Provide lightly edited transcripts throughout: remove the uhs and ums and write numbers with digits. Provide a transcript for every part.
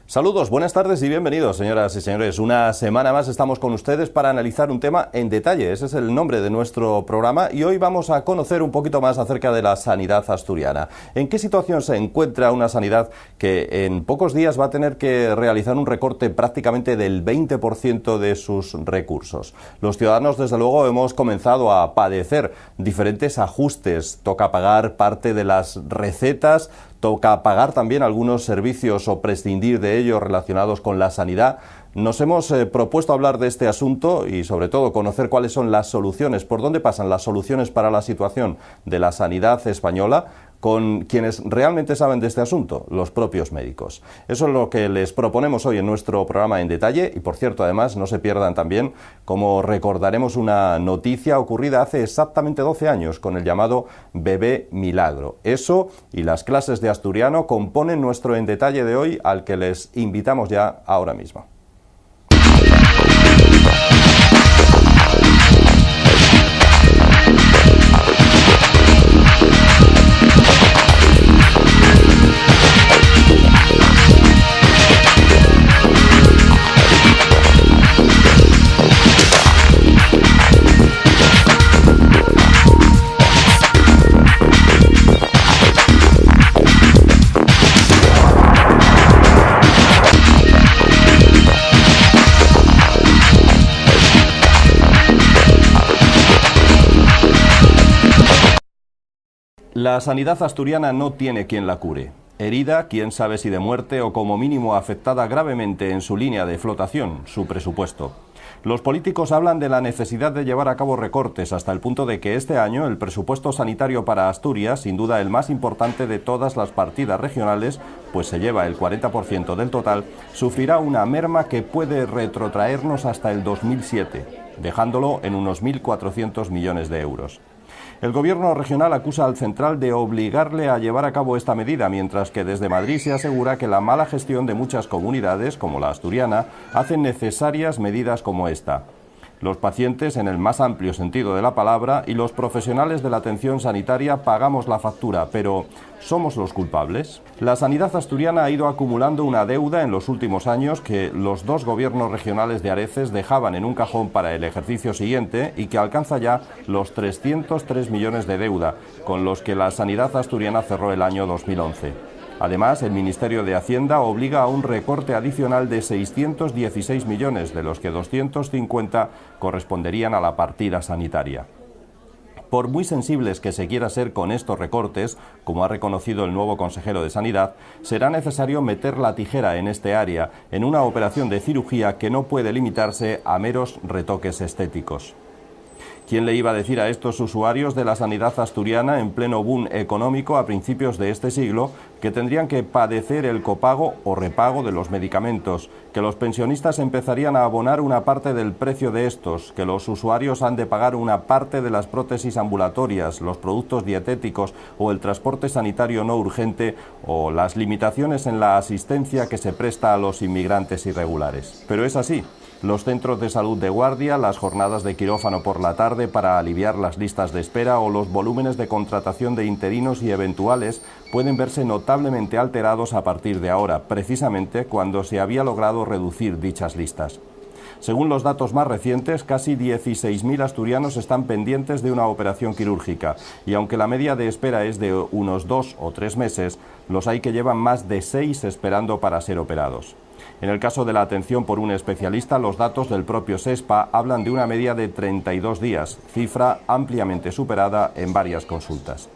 Saludos, buenas tardes y bienvenidos, señoras y señores. Una semana más estamos con ustedes para analizar un tema en detalle. Ese es el nombre de nuestro programa y hoy vamos a conocer un poquito más acerca de la sanidad asturiana. ¿En qué situación se encuentra una sanidad que en pocos días va a tener que realizar un recorte prácticamente del 20% de sus recursos? Los ciudadanos, desde luego, hemos comenzado a padecer diferentes ajustes. Toca pagar parte de las recetas, toca pagar también algunos servicios o prescindir de ellos relacionados con la sanidad. Nos hemos propuesto hablar de este asunto y sobre todo conocer cuáles son las soluciones, por dónde pasan las soluciones para la situación de la sanidad española, con quienes realmente saben de este asunto, los propios médicos. Eso es lo que les proponemos hoy en nuestro programa en detalle y, por cierto, además, no se pierdan también cómo recordaremos una noticia ocurrida hace exactamente 12 años con el llamado Bebé Milagro. Eso y las clases de asturiano componen nuestro en detalle de hoy, al que les invitamos ya ahora mismo. La sanidad asturiana no tiene quien la cure. Herida, quién sabe si de muerte o como mínimo afectada gravemente en su línea de flotación, su presupuesto. Los políticos hablan de la necesidad de llevar a cabo recortes hasta el punto de que este año el presupuesto sanitario para Asturias, sin duda el más importante de todas las partidas regionales, pues se lleva el 40% del total, sufrirá una merma que puede retrotraernos hasta el 2007, dejándolo en unos 1.400 millones de euros. El gobierno regional acusa al central de obligarle a llevar a cabo esta medida, mientras que desde Madrid se asegura que la mala gestión de muchas comunidades, como la asturiana, hacen necesarias medidas como esta. Los pacientes, en el más amplio sentido de la palabra, y los profesionales de la atención sanitaria pagamos la factura, pero ¿somos los culpables? La sanidad asturiana ha ido acumulando una deuda en los últimos años que los dos gobiernos regionales de Areces dejaban en un cajón para el ejercicio siguiente y que alcanza ya los 303 millones de deuda, con los que la sanidad asturiana cerró el año 2011. Además, el Ministerio de Hacienda obliga a un recorte adicional de 616 millones, de los que 250 corresponderían a la partida sanitaria. Por muy sensibles que se quiera ser con estos recortes, como ha reconocido el nuevo consejero de Sanidad, será necesario meter la tijera en este área, en una operación de cirugía que no puede limitarse a meros retoques estéticos. ¿Quién le iba a decir a estos usuarios de la sanidad asturiana en pleno boom económico a principios de este siglo que tendrían que padecer el copago o repago de los medicamentos, que los pensionistas empezarían a abonar una parte del precio de estos, que los usuarios han de pagar una parte de las prótesis ambulatorias, los productos dietéticos o el transporte sanitario no urgente o las limitaciones en la asistencia que se presta a los inmigrantes irregulares? Pero es así. Los centros de salud de guardia, las jornadas de quirófano por la tarde para aliviar las listas de espera o los volúmenes de contratación de interinos y eventuales pueden verse notablemente alterados a partir de ahora, precisamente cuando se había logrado reducir dichas listas. Según los datos más recientes, casi 16.000 asturianos están pendientes de una operación quirúrgica y aunque la media de espera es de unos 2 o 3 meses, los hay que llevan más de 6 esperando para ser operados. En el caso de la atención por un especialista, los datos del propio SESPA hablan de una media de 32 días, cifra ampliamente superada en varias consultas.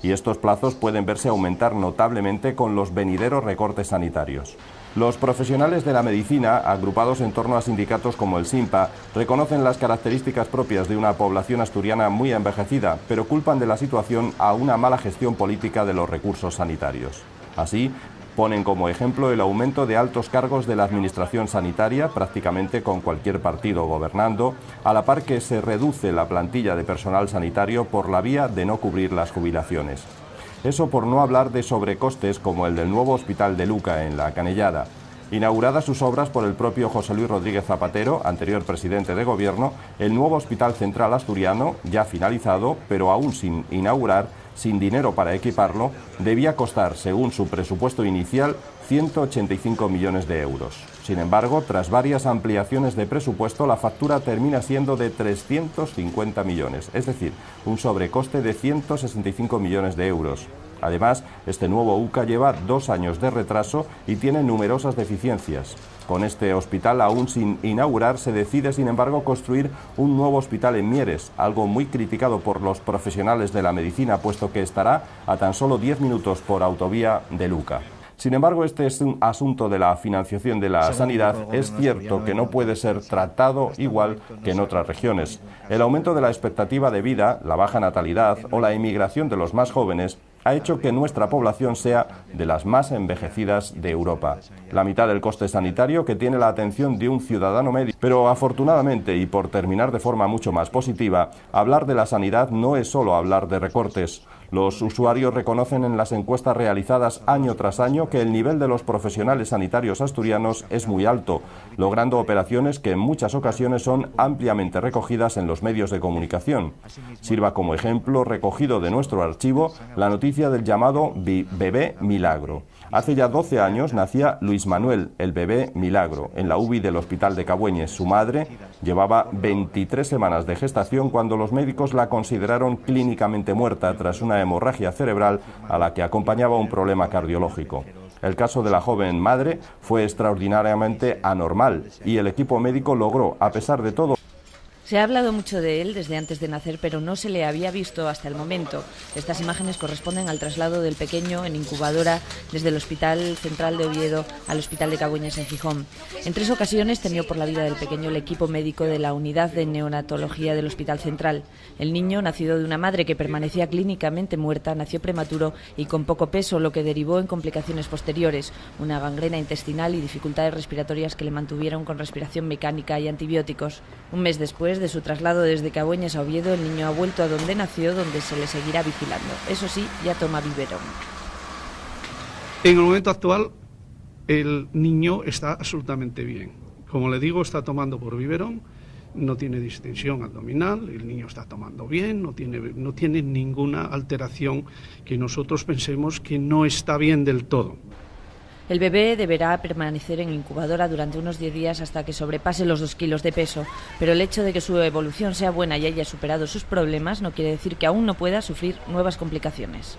Y estos plazos pueden verse aumentar notablemente con los venideros recortes sanitarios. Los profesionales de la medicina, agrupados en torno a sindicatos como el SINPA, reconocen las características propias de una población asturiana muy envejecida, pero culpan de la situación a una mala gestión política de los recursos sanitarios. Así, ponen como ejemplo el aumento de altos cargos de la administración sanitaria, prácticamente con cualquier partido gobernando, a la par que se reduce la plantilla de personal sanitario por la vía de no cubrir las jubilaciones. Eso por no hablar de sobrecostes como el del nuevo hospital de Luca en La Canellada. Inauguradas sus obras por el propio José Luis Rodríguez Zapatero, anterior presidente de gobierno, el nuevo Hospital Central Asturiano, ya finalizado, pero aún sin inaugurar, sin dinero para equiparlo, debía costar, según su presupuesto inicial, 185 millones de euros. Sin embargo, tras varias ampliaciones de presupuesto, la factura termina siendo de 350 millones, es decir, un sobrecoste de 165 millones de euros. Además, este nuevo UCA lleva 2 años de retraso y tiene numerosas deficiencias. Con este hospital aún sin inaugurar, se decide, sin embargo, construir un nuevo hospital en Mieres, algo muy criticado por los profesionales de la medicina, puesto que estará a tan solo 10 minutos por autovía de Luca. Sin embargo, este es un asunto de la financiación de la sanidad. Es cierto que no puede ser tratado igual que en otras regiones. El aumento de la expectativa de vida, la baja natalidad o la inmigración de los más jóvenes ha hecho que nuestra población sea de las más envejecidas de Europa. La mitad del coste sanitario que tiene la atención de un ciudadano medio. Pero afortunadamente, y por terminar de forma mucho más positiva, hablar de la sanidad no es solo hablar de recortes. Los usuarios reconocen en las encuestas realizadas año tras año que el nivel de los profesionales sanitarios asturianos es muy alto, logrando operaciones que en muchas ocasiones son ampliamente recogidas en los medios de comunicación. Sirva como ejemplo recogido de nuestro archivo la noticia del llamado bebé milagro. Hace ya 12 años nacía Luis Manuel, el bebé milagro, en la UBI del Hospital de Cabueñes. Su madre llevaba 23 semanas de gestación cuando los médicos la consideraron clínicamente muerta tras una hemorragia cerebral a la que acompañaba un problema cardiológico. El caso de la joven madre fue extraordinariamente anormal y el equipo médico logró, a pesar de todo... Se ha hablado mucho de él desde antes de nacer, pero no se le había visto hasta el momento. Estas imágenes corresponden al traslado del pequeño en incubadora desde el Hospital Central de Oviedo al Hospital de Cabueñes en Gijón. En 3 ocasiones temió por la vida del pequeño el equipo médico de la unidad de neonatología del Hospital Central. El niño, nacido de una madre que permanecía clínicamente muerta, nació prematuro y con poco peso, lo que derivó en complicaciones posteriores, una gangrena intestinal y dificultades respiratorias que le mantuvieron con respiración mecánica y antibióticos. Un mes después de su traslado desde Cabueñes a Oviedo, el niño ha vuelto a donde nació, donde se le seguirá vigilando. Eso sí, ya toma biberón. En el momento actual, el niño está absolutamente bien. Como le digo, está tomando por biberón, no tiene distensión abdominal, el niño está tomando bien, no tiene ninguna alteración que nosotros pensemos que no está bien del todo. El bebé deberá permanecer en incubadora durante unos 10 días hasta que sobrepase los 2 kilos de peso, pero el hecho de que su evolución sea buena y haya superado sus problemas no quiere decir que aún no pueda sufrir nuevas complicaciones.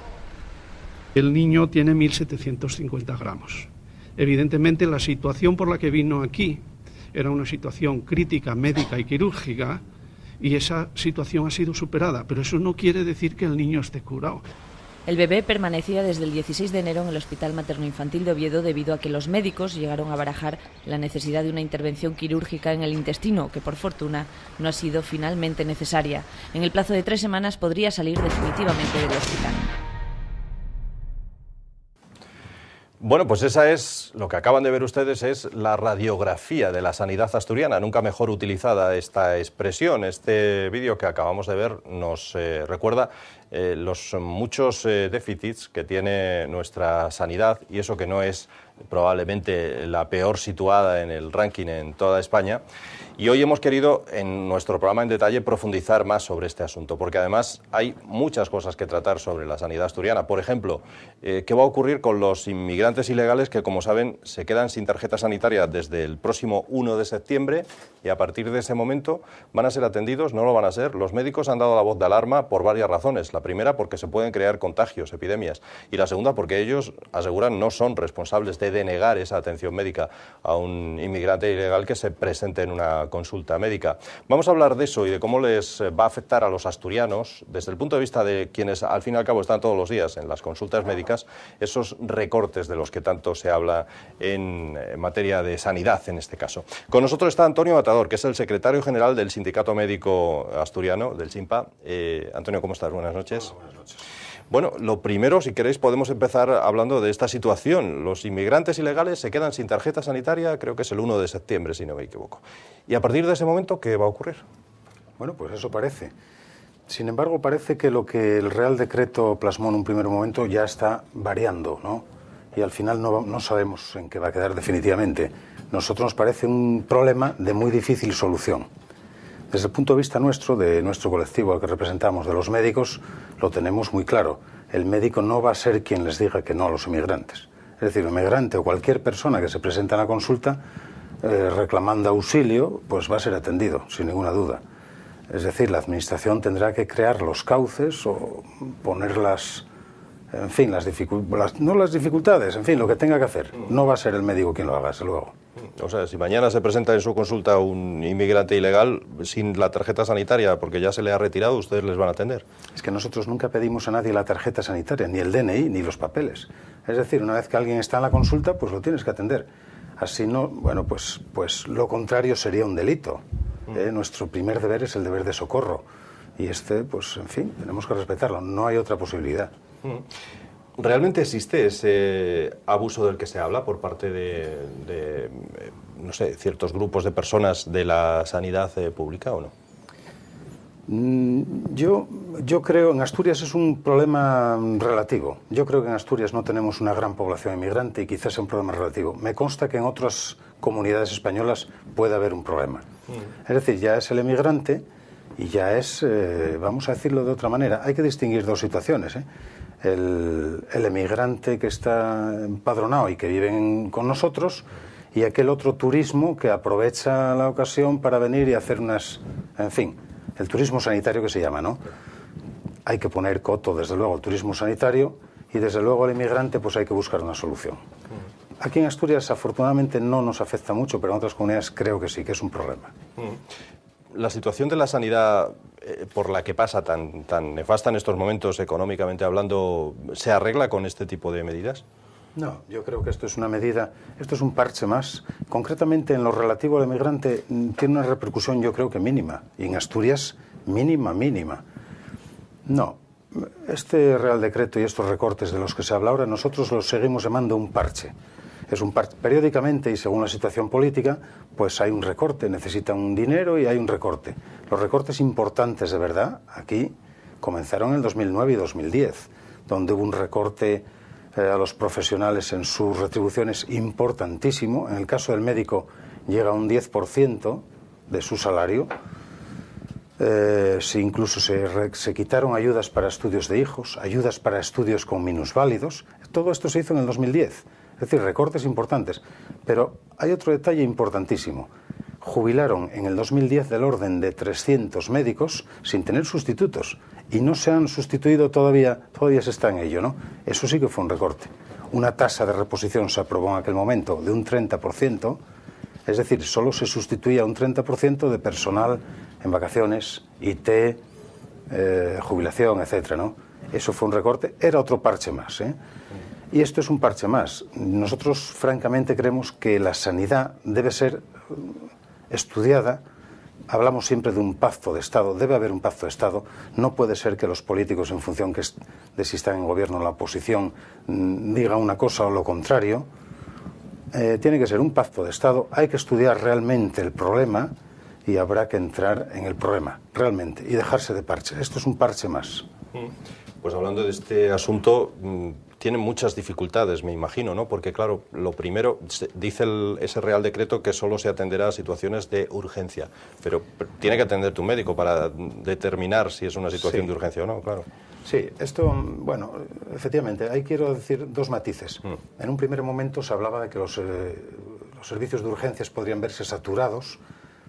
El niño tiene 1.750 gramos. Evidentemente, la situación por la que vino aquí era una situación crítica, médica y quirúrgica, y esa situación ha sido superada, pero eso no quiere decir que el niño esté curado. El bebé permanecía desde el 16 de enero en el Hospital Materno-Infantil de Oviedo debido a que los médicos llegaron a barajar la necesidad de una intervención quirúrgica en el intestino, que por fortuna no ha sido finalmente necesaria. En el plazo de 3 semanas podría salir definitivamente del hospital. Bueno, pues esa es, lo que acaban de ver ustedes es la radiografía de la sanidad asturiana, nunca mejor utilizada esta expresión. Este vídeo que acabamos de ver nos recuerda los muchos déficits que tiene nuestra sanidad, y eso que no es probablemente la peor situada en el ranking en toda España. Y hoy hemos querido, en nuestro programa en detalle, profundizar más sobre este asunto, porque además hay muchas cosas que tratar sobre la sanidad asturiana. Por ejemplo, ¿qué va a ocurrir con los inmigrantes ilegales que, como saben, se quedan sin tarjeta sanitaria desde el próximo 1 de septiembre y a partir de ese momento van a ser atendidos? No lo van a ser. Los médicos han dado la voz de alarma por varias razones. La primera, porque se pueden crear contagios, epidemias, y la segunda, porque ellos aseguran no son responsables de denegar esa atención médica a un inmigrante ilegal que se presente en una consulta médica. Vamos a hablar de eso y de cómo les va a afectar a los asturianos desde el punto de vista de quienes al fin y al cabo están todos los días en las consultas médicas, esos recortes de los que tanto se habla en materia de sanidad en este caso. Con nosotros está Antonio Matador, que es el secretario general del Sindicato Médico Asturiano, del SINPA. Antonio, ¿cómo estás? Buenas noches. Hola, buenas noches. Bueno, lo primero, si queréis, podemos empezar hablando de esta situación. Los inmigrantes ilegales se quedan sin tarjeta sanitaria, creo que es el 1 de septiembre, si no me equivoco. Y a partir de ese momento, ¿qué va a ocurrir? Bueno, pues eso parece. Sin embargo, parece que lo que el Real Decreto plasmó en un primer momento ya está variando, ¿no? Y al final no sabemos en qué va a quedar definitivamente. Nosotros nos parece un problema de muy difícil solución. Desde el punto de vista nuestro, de nuestro colectivo al que representamos, de los médicos, lo tenemos muy claro. El médico no va a ser quien les diga que no a los inmigrantes. Es decir, un migrante o cualquier persona que se presenta en la consulta reclamando auxilio, pues va a ser atendido, sin ninguna duda. Es decir, la Administración tendrá que crear los cauces o poner en fin, no las dificultades, en fin, lo que tenga que hacer. No va a ser el médico quien lo haga, desde luego. O sea, si mañana se presenta en su consulta un inmigrante ilegal sin la tarjeta sanitaria, porque ya se le ha retirado, ustedes les van a atender. Es que nosotros nunca pedimos a nadie la tarjeta sanitaria, ni el DNI, ni los papeles. Es decir, una vez que alguien está en la consulta, pues lo tienes que atender. Así no, bueno, pues lo contrario sería un delito. Nuestro primer deber es el deber de socorro. Y pues, en fin, tenemos que respetarlo. No hay otra posibilidad. ¿Realmente existe ese abuso del que se habla por parte de no sé, ciertos grupos de personas de la sanidad pública o no? Yo creo, en Asturias es un problema relativo. Yo creo que en Asturias no tenemos una gran población inmigrante y quizás sea un problema relativo. Me consta que en otras comunidades españolas puede haber un problema. Es decir, ya es el emigrante y ya es, vamos a decirlo de otra manera, hay que distinguir dos situaciones. El emigrante que está empadronado y que vive con nosotros, y aquel otro turismo que aprovecha la ocasión para venir y hacer en fin, el turismo sanitario que se llama, ¿no? Hay que poner coto, desde luego, al turismo sanitario, y desde luego al inmigrante pues hay que buscar una solución. Aquí en Asturias afortunadamente no nos afecta mucho, pero en otras comunidades creo que sí, que es un problema. La situación de la sanidad por la que pasa tan nefasta en estos momentos, económicamente hablando, ¿se arregla con este tipo de medidas? No, yo creo que esto es una medida, esto es un parche más. Concretamente en lo relativo al emigrante tiene una repercusión yo creo que mínima, y en Asturias mínima. No, este Real Decreto y estos recortes de los que se habla ahora, nosotros los seguimos llamando un parche. Es un parche. Periódicamente y según la situación política, pues hay un recorte, necesitan un dinero y hay un recorte. Los recortes importantes de verdad aquí comenzaron en el 2009 y 2010, donde hubo un recorte a los profesionales en sus retribuciones importantísimo. En el caso del médico llega a un 10% de su salario. Incluso se quitaron ayudas para estudios de hijos, ayudas para estudios con minusválidos. Todo esto se hizo en el 2010. Es decir, recortes importantes. Pero hay otro detalle importantísimo. Jubilaron en el 2010 del orden de 300 médicos sin tener sustitutos. Y no se han sustituido todavía se está en ello, ¿no? Eso sí que fue un recorte. Una tasa de reposición se aprobó en aquel momento de un 30%, es decir, solo se sustituía un 30% de personal en vacaciones, IT, jubilación, etcétera, ¿no? Eso fue un recorte, era otro parche más, ¿eh? Y esto es un parche más. Nosotros, francamente, creemos que la sanidad debe ser estudiada. Hablamos siempre de un pacto de Estado, debe haber un pacto de Estado. No puede ser que los políticos, en función de si están en gobierno o en la oposición, digan una cosa o lo contrario. Tiene que ser un pacto de Estado. Hay que estudiar realmente el problema y habrá que entrar en el problema, realmente, y dejarse de parche. Esto es un parche más. Pues hablando de este asunto, tienen muchas dificultades, me imagino, ¿no? Porque, claro, lo primero, dice ese Real Decreto que solo se atenderá a situaciones de urgencia, pero tiene que atender tu médico para determinar si es una situación de urgencia o no, claro. Sí, esto, bueno, efectivamente, ahí quiero decir dos matices. En un primer momento se hablaba de que los servicios de urgencias podrían verse saturados,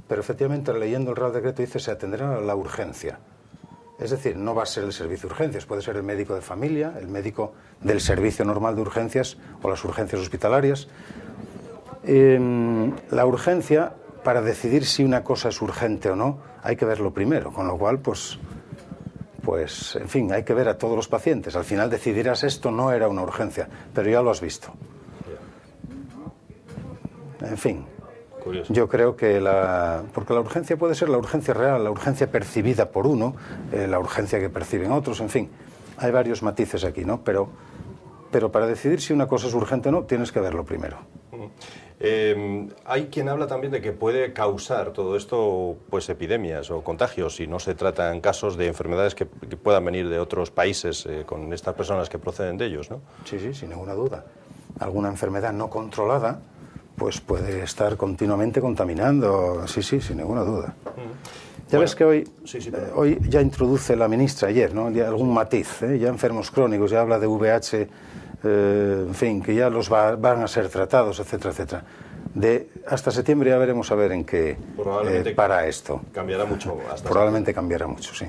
pero efectivamente, leyendo el Real Decreto, dice se atenderá a la urgencia. Es decir, no va a ser el servicio de urgencias, puede ser el médico de familia, el médico del servicio normal de urgencias o las urgencias hospitalarias. La urgencia, para decidir si una cosa es urgente o no, hay que verlo primero, con lo cual, pues, en fin, hay que ver a todos los pacientes. Al final decidirás esto no era una urgencia, pero ya lo has visto. En fin. Curioso. Yo creo que porque la urgencia puede ser la urgencia real, la urgencia percibida por uno, la urgencia que perciben otros, en fin. Hay varios matices aquí, ¿no? Pero para decidir si una cosa es urgente o no, tienes que verlo primero. Hay quien habla también de que puede causar todo esto pues epidemias o contagios si no se tratan casos de enfermedades que puedan venir de otros países con estas personas que proceden de ellos, ¿no? Sí, sin ninguna duda. Alguna enfermedad no controlada pues puede estar continuamente contaminando, sí, sin ninguna duda. Ya ves que hoy ya introduce la ministra ayer, ¿no? Ya algún matiz, ya enfermos crónicos, ya habla de VIH en fin, que ya van a ser tratados, etcétera, etcétera. Hasta septiembre ya veremos a ver en qué para esto. Cambiará mucho. Probablemente cambiará mucho, sí.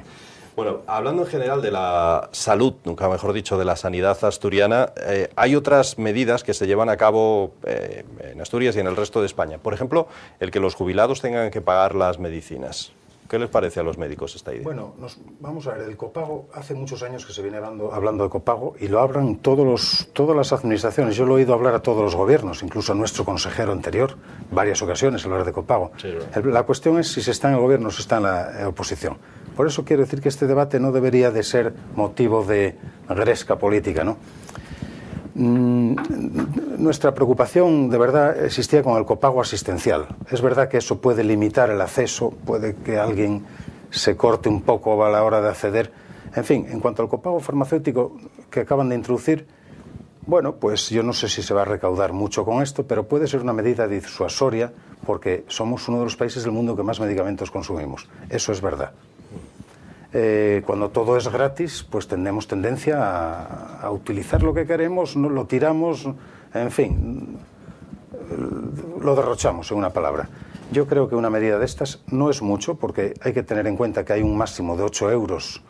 Bueno, hablando en general de la salud, nunca mejor dicho, de la sanidad asturiana, hay otras medidas que se llevan a cabo en Asturias y en el resto de España. Por ejemplo, el que los jubilados tengan que pagar las medicinas. ¿Qué les parece a los médicos esta idea? Bueno, vamos a ver, el copago, hace muchos años que se viene hablando de copago y lo hablan todas las administraciones. Yo lo he oído hablar a todos los gobiernos, incluso a nuestro consejero anterior, varias ocasiones hablar de copago. Sí, la cuestión es si se está en el gobierno o se está en la oposición. Por eso quiero decir que este debate no debería de ser motivo de gresca política, ¿no? Nuestra preocupación de verdad existía con el copago asistencial. Es verdad que eso puede limitar el acceso, puede que alguien se corte un poco a la hora de acceder. En fin, en cuanto al copago farmacéutico que acaban de introducir, bueno, pues yo no sé si se va a recaudar mucho con esto, pero puede ser una medida disuasoria porque somos uno de los países del mundo que más medicamentos consumimos. Eso es verdad. Cuando todo es gratis, pues tenemos tendencia a utilizar lo que queremos, no lo tiramos, en fin, lo derrochamos, en una palabra. Yo creo que una medida de estas no es mucho, porque hay que tener en cuenta que hay un máximo de 8 euros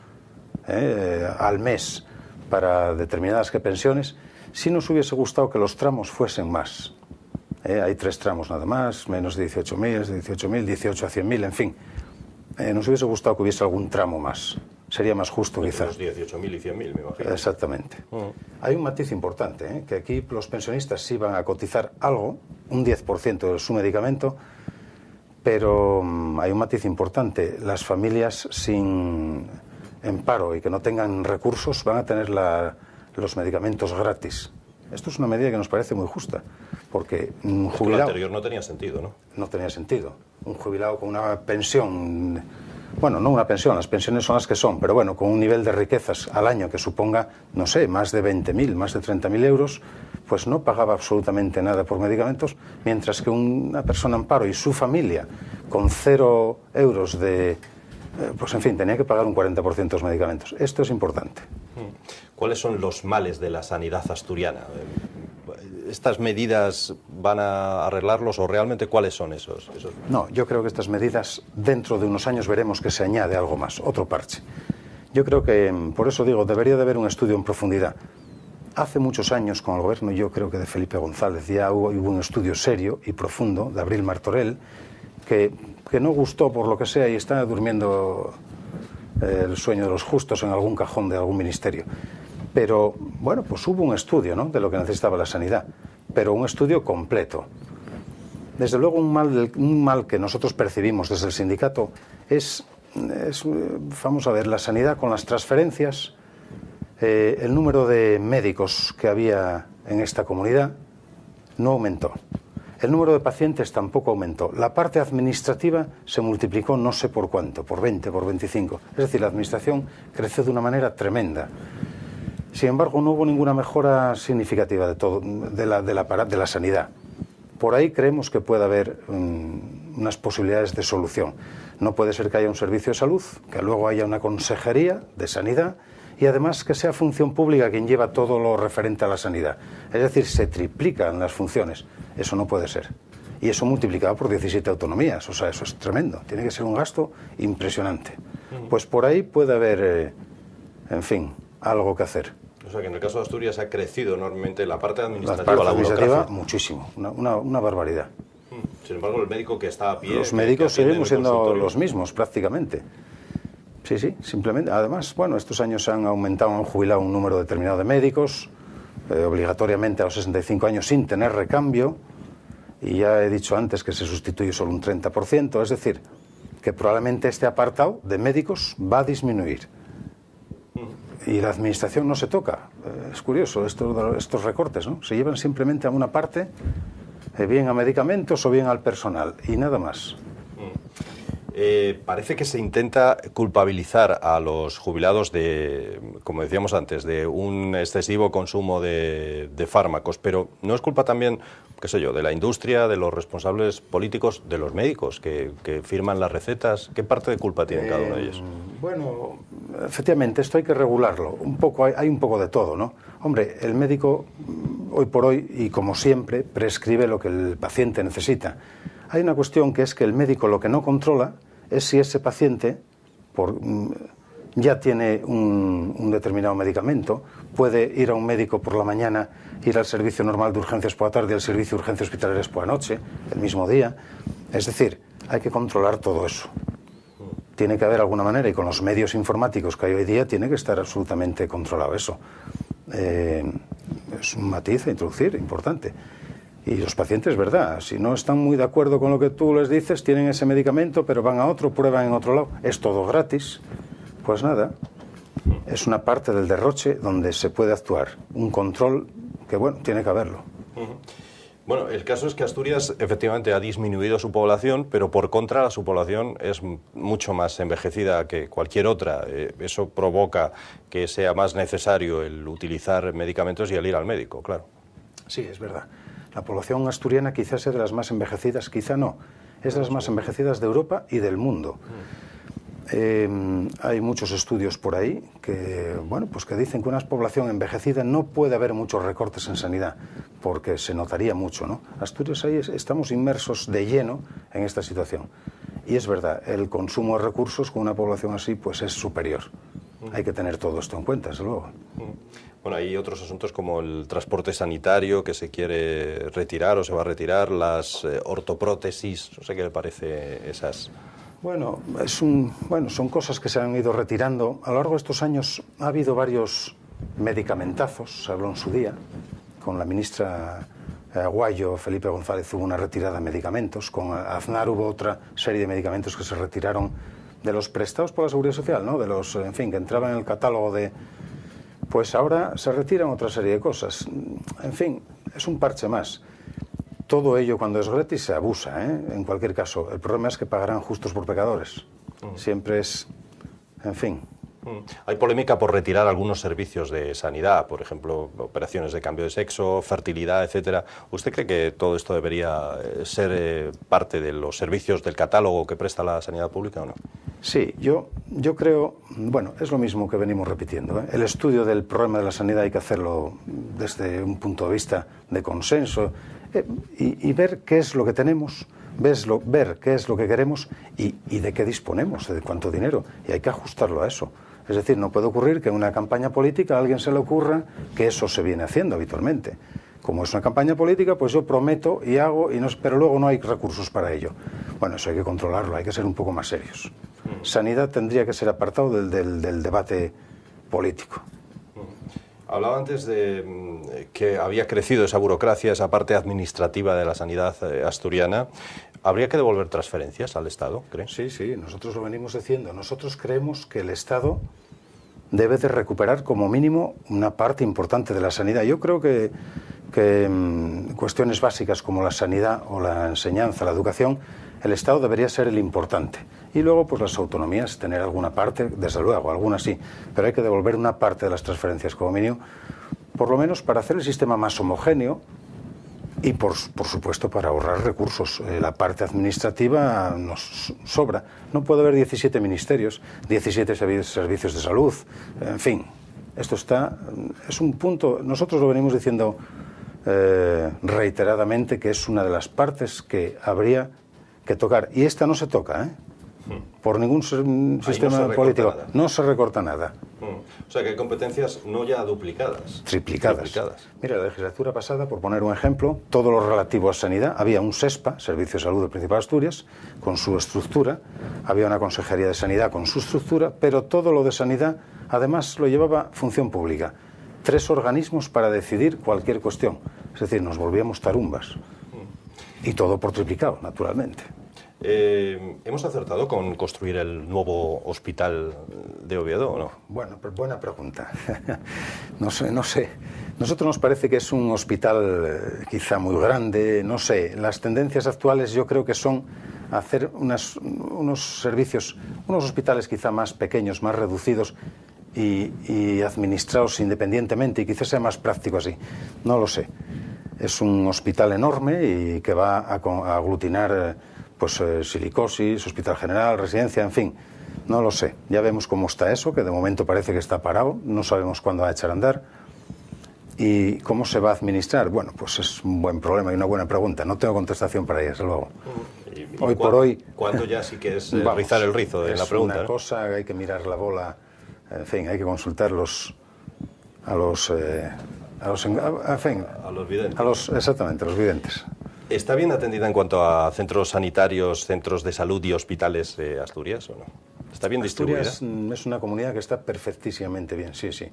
al mes para determinadas pensiones. Si nos hubiese gustado que los tramos fuesen más. Hay 3 tramos nada más, menos de 18.000, de 18.000, 18 a 100.000, en fin. Nos hubiese gustado que hubiese algún tramo más. Sería más justo, quizás. 18.000 y 100.000, me imagino. Exactamente. Hay un matiz importante, que aquí los pensionistas sí van a cotizar algo, un 10% de su medicamento, pero hay un matiz importante. Las familias sin paro y que no tengan recursos van a tener los medicamentos gratis. Esto es una medida que nos parece muy justa, porque un jubilado... Lo anterior no tenía sentido, ¿no? No tenía sentido. Un jubilado con una pensión, bueno, no una pensión, las pensiones son las que son, pero bueno, con un nivel de riquezas al año que suponga, no sé, más de 20.000, más de 30.000 euros, pues no pagaba absolutamente nada por medicamentos, mientras que una persona en paro y su familia con 0 euros pues en fin, tenía que pagar un 40% de los medicamentos. Esto es importante. ¿Cuáles son los males de la sanidad asturiana? ¿Estas medidas van a arreglarlos o realmente cuáles son esos? No, yo creo que estas medidas, dentro de unos años veremos que se añade algo más, otro parche. Yo creo que, por eso digo, debería de haber un estudio en profundidad. Hace muchos años con el gobierno, yo creo que de Felipe González, ya hubo un estudio serio y profundo de Abril Martorell, que no gustó por lo que sea y está durmiendo el sueño de los justos en algún cajón de algún ministerio. Pero, bueno, pues hubo un estudio, ¿no?, de lo que necesitaba la sanidad, pero un estudio completo. Desde luego, un mal que nosotros percibimos desde el sindicato es, vamos a ver, la sanidad con las transferencias, el número de médicos que había en esta comunidad no aumentó. El número de pacientes tampoco aumentó. La parte administrativa se multiplicó no sé por cuánto, por 20, por 25. Es decir, la administración creció de una manera tremenda. Sin embargo, no hubo ninguna mejora significativa de la sanidad. Por ahí creemos que puede haber unas posibilidades de solución. No puede ser que haya un servicio de salud, que luego haya una consejería de sanidad y además que sea función pública quien lleva todo lo referente a la sanidad. Es decir, se triplican las funciones. Eso no puede ser. Y eso multiplicado por 17 autonomías. O sea, eso es tremendo. Tiene que ser un gasto impresionante. Pues por ahí puede haber, en fin, algo que hacer. O sea, que en el caso de Asturias ha crecido enormemente la parte administrativa. La parte administrativa, muchísimo. Una barbaridad. Sin embargo, el médico que está a pie... Los médicos seguimos siendo los mismos, prácticamente. Sí, sí, simplemente. Además, bueno, estos años han aumentado, han jubilado un número determinado de médicos, obligatoriamente a los 65 años sin tener recambio, y ya he dicho antes que se sustituye solo un 30%, es decir, que probablemente este apartado de médicos va a disminuir. Y la administración no se toca. Es curioso, estos recortes, ¿no? Se llevan simplemente a una parte, bien a medicamentos o bien al personal, y nada más. Parece que se intenta culpabilizar a los jubilados de, como decíamos antes, de un excesivo consumo de fármacos, pero ¿no es culpa también, qué sé yo, de la industria, de los responsables políticos, de los médicos que firman las recetas? ¿Qué parte de culpa tienen cada uno de ellos? Bueno, efectivamente, esto hay que regularlo. Hay un poco de todo, ¿no? Hombre, el médico, hoy por hoy, y como siempre, prescribe lo que el paciente necesita. Hay una cuestión que es que el médico lo que no controla es si ese paciente ya tiene un determinado medicamento, puede ir a un médico por la mañana, ir al servicio normal de urgencias por la tarde y al servicio de urgencias hospitalarias por la noche, el mismo día. Es decir, hay que controlar todo eso. Tiene que haber alguna manera, y con los medios informáticos que hay hoy día tiene que estar absolutamente controlado eso. Es un matiz a introducir importante. Y los pacientes, verdad, si no están muy de acuerdo con lo que tú les dices, tienen ese medicamento, pero van a otro, prueban en otro lado, es todo gratis, pues nada, es una parte del derroche donde se puede actuar. Un control que, bueno, tiene que haberlo. Bueno, el caso es que Asturias efectivamente ha disminuido su población, pero por contra su población es mucho más envejecida que cualquier otra. Eso provoca que sea más necesario el utilizar medicamentos y el ir al médico, claro. Sí, es verdad. La población asturiana quizás es de las más envejecidas, quizá no, es de las más envejecidas de Europa y del mundo. Hay muchos estudios por ahí que, bueno, pues que dicen que una población envejecida no puede haber muchos recortes en sanidad, porque se notaría mucho, ¿no? Asturias, ahí estamos inmersos de lleno en esta situación. Y es verdad, el consumo de recursos con una población así pues es superior. Hay que tener todo esto en cuenta, desde luego. Bueno, hay otros asuntos como el transporte sanitario que se quiere retirar o se va a retirar, las ortoprótesis, no sé qué le parece esas. Bueno, son cosas que se han ido retirando. A lo largo de estos años ha habido varios medicamentazos, se habló en su día, con la ministra Aguayo, Felipe González, hubo una retirada de medicamentos, con Aznar hubo otra serie de medicamentos que se retiraron de los prestados por la Seguridad Social, ¿no? De los, en fin, que entraban en el catálogo de... Pues ahora se retiran otra serie de cosas. En fin, es un parche más. Todo ello, cuando es gratis, se abusa, ¿eh? En cualquier caso. El problema es que pagarán justos por pecadores. Siempre es... En fin. Hay polémica por retirar algunos servicios de sanidad, por ejemplo, operaciones de cambio de sexo, fertilidad, etcétera. ¿Usted cree que todo esto debería ser parte de los servicios del catálogo que presta la sanidad pública o no? Sí, yo creo, bueno, es lo mismo que venimos repitiendo, ¿eh? El estudio del problema de la sanidad hay que hacerlo desde un punto de vista de consenso y ver qué es lo que tenemos, ver qué es lo que queremos y de qué disponemos, de cuánto dinero, y hay que ajustarlo a eso. Es decir, no puede ocurrir que en una campaña política a alguien se le ocurra que eso se viene haciendo habitualmente. Como es una campaña política, pues yo prometo y hago, pero luego no hay recursos para ello. Bueno, eso hay que controlarlo, hay que ser un poco más serios. Sanidad tendría que ser apartado del debate político. Hablaba antes de que había crecido esa burocracia, esa parte administrativa de la sanidad asturiana. ¿Habría que devolver transferencias al Estado, cree? Sí, nosotros lo venimos diciendo. Nosotros creemos que el Estado debe de recuperar como mínimo una parte importante de la sanidad. Yo creo que cuestiones básicas como la sanidad o la enseñanza, la educación, el Estado debería ser el importante. Y luego, pues las autonomías, tener alguna parte, desde luego, algunas sí, pero hay que devolver una parte de las transferencias como mínimo, por lo menos para hacer el sistema más homogéneo y, por supuesto, para ahorrar recursos. La parte administrativa nos sobra. No puede haber 17 ministerios, 17 servicios de salud, en fin. Esto es un punto, nosotros lo venimos diciendo reiteradamente, que es una de las partes que habría que tocar. Y esta no se toca, ¿eh? Por ningún sistema político. No se recorta nada. O sea que hay competencias no ya duplicadas. Triplicadas. Mira, la legislatura pasada, por poner un ejemplo, todo lo relativo a sanidad, había un SESPA, Servicio de Salud del Principado de Asturias, con su estructura, había una Consejería de Sanidad con su estructura, pero todo lo de sanidad, además, lo llevaba Función Pública. 3 organismos para decidir cualquier cuestión. Es decir, nos volvíamos tarumbas. Y todo por triplicado, naturalmente. ¿Hemos acertado con construir el nuevo hospital de Oviedo o no? Bueno, buena pregunta. No sé. Nosotros nos parece que es un hospital quizá muy grande, no sé. Las tendencias actuales yo creo que son hacer unos servicios, unos hospitales quizá más pequeños, más reducidos y administrados independientemente, y quizás sea más práctico así. No lo sé. Es un hospital enorme y que va a aglutinar pues silicosis, hospital general, residencia, en fin. No lo sé. Ya vemos cómo está eso, que de momento parece que está parado. No sabemos cuándo va a echar a andar. ¿Y cómo se va a administrar? Bueno, pues es un buen problema y una buena pregunta. No tengo contestación para ella, desde luego. Hoy por hoy... ¿Cuándo ya sí que es rizar el rizo en la pregunta? Es una cosa, hay que mirar la bola, en fin, hay que consultar a los videntes. Exactamente, a los videntes. ¿Está bien atendida en cuanto a centros sanitarios, centros de salud y hospitales Asturias o no? ¿Está bien distribuida? Asturias es una comunidad que está perfectísimamente bien, sí, sí.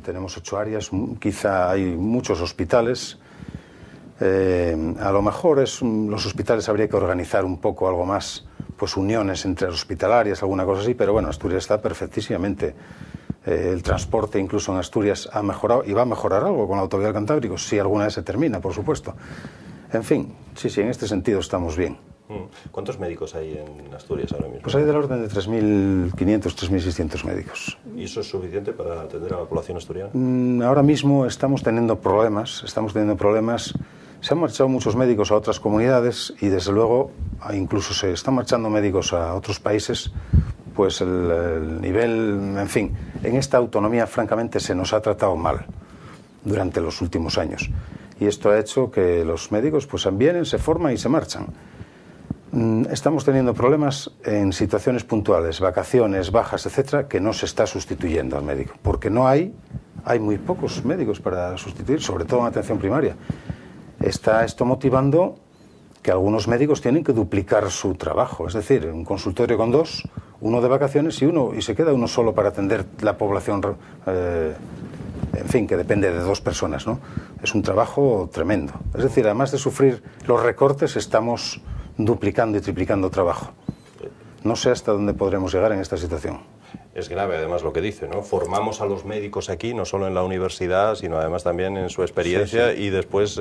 Tenemos 8 áreas, quizá hay muchos hospitales. A lo mejor los hospitales habría que organizar un poco algo más, pues uniones entre hospitalarias, alguna cosa así, pero bueno, Asturias está perfectísimamente. El transporte incluso en Asturias ha mejorado y va a mejorar algo con la autovía del Cantábrico, si alguna vez se termina, por supuesto. En fin, sí, en este sentido estamos bien. ¿Cuántos médicos hay en Asturias ahora mismo? Pues hay del orden de 3.500, 3.600 médicos. ¿Y eso es suficiente para atender a la población asturiana? Ahora mismo estamos teniendo problemas. Se han marchado muchos médicos a otras comunidades y desde luego incluso se están marchando médicos a otros países. Pues el nivel, en fin, en esta autonomía francamente se nos ha tratado mal durante los últimos años. Y esto ha hecho que los médicos pues vienen, se forman y se marchan. Estamos teniendo problemas en situaciones puntuales, vacaciones, bajas, etcétera, que no se está sustituyendo al médico, porque no hay muy pocos médicos para sustituir, sobre todo en atención primaria. Está esto motivando que algunos médicos tienen que duplicar su trabajo, es decir, un consultorio con 2, uno de vacaciones y se queda uno solo para atender la población, en fin, que depende de 2 personas, ¿no? Es un trabajo tremendo. Es decir, además de sufrir los recortes, estamos duplicando y triplicando trabajo. No sé hasta dónde podremos llegar en esta situación. Es grave además lo que dice, ¿no? Formamos a los médicos aquí, no solo en la universidad, sino además también en su experiencia, y después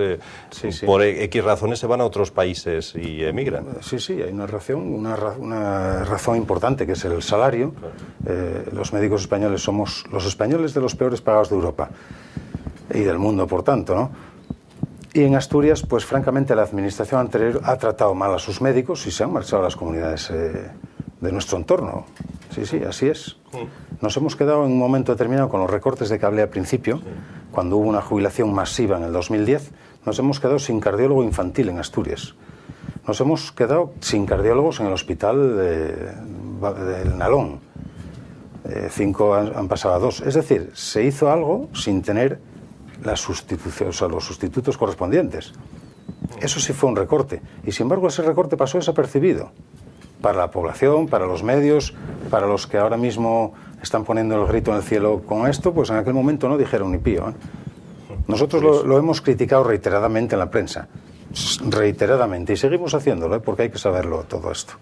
por X razones se van a otros países y emigran. Sí, hay una razón importante, que es el salario. Claro. Los médicos españoles somos los españoles de los peores pagados de Europa y del mundo, por tanto, ¿no? Y en Asturias, pues francamente la administración anterior ha tratado mal a sus médicos y se han marchado a las comunidades de nuestro entorno. Sí, así es. Nos hemos quedado en un momento determinado con los recortes de que hablé al principio, cuando hubo una jubilación masiva en el 2010, nos hemos quedado sin cardiólogo infantil en Asturias. Nos hemos quedado sin cardiólogos en el hospital del Nalón. 5 han pasado a 2. Es decir, se hizo algo sin tener la sustitución, o sea, los sustitutos correspondientes. Eso sí fue un recorte. Y sin embargo ese recorte pasó desapercibido. Para la población, para los medios, para los que ahora mismo están poniendo el grito en el cielo con esto, pues en aquel momento no dijeron ni pío, ¿eh? Nosotros lo hemos criticado reiteradamente en la prensa, reiteradamente, y seguimos haciéndolo, ¿eh? Porque hay que saberlo todo esto.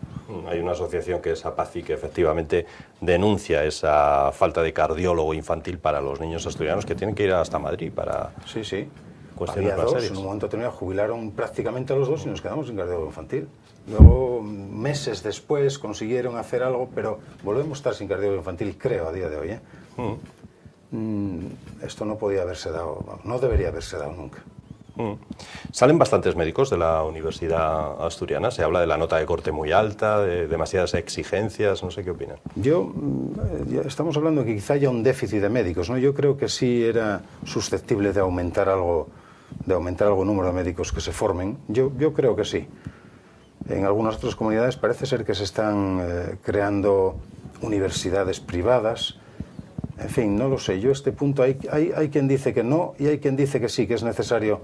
Hay una asociación que es APACI que efectivamente denuncia esa falta de cardiólogo infantil para los niños asturianos que tienen que ir hasta Madrid para cuestiones más serias. En un momento determinado jubilaron prácticamente a los 2 y nos quedamos sin cardiólogo infantil. Luego, meses después, consiguieron hacer algo, pero volvemos a estar sin cardiólogo infantil, creo, a día de hoy, ¿eh? Esto no podía haberse dado, no debería haberse dado nunca. Salen bastantes médicos de la Universidad Asturiana, se habla de la nota de corte muy alta, de demasiadas exigencias, no sé qué opinan. Estamos hablando de que quizá haya un déficit de médicos, ¿no? Yo creo que sí era susceptible de aumentar algo el número de médicos que se formen. Yo creo que sí. En algunas otras comunidades parece ser que se están creando universidades privadas. En fin, no lo sé. Yo a este punto hay quien dice que no y hay quien dice que sí, que es necesario.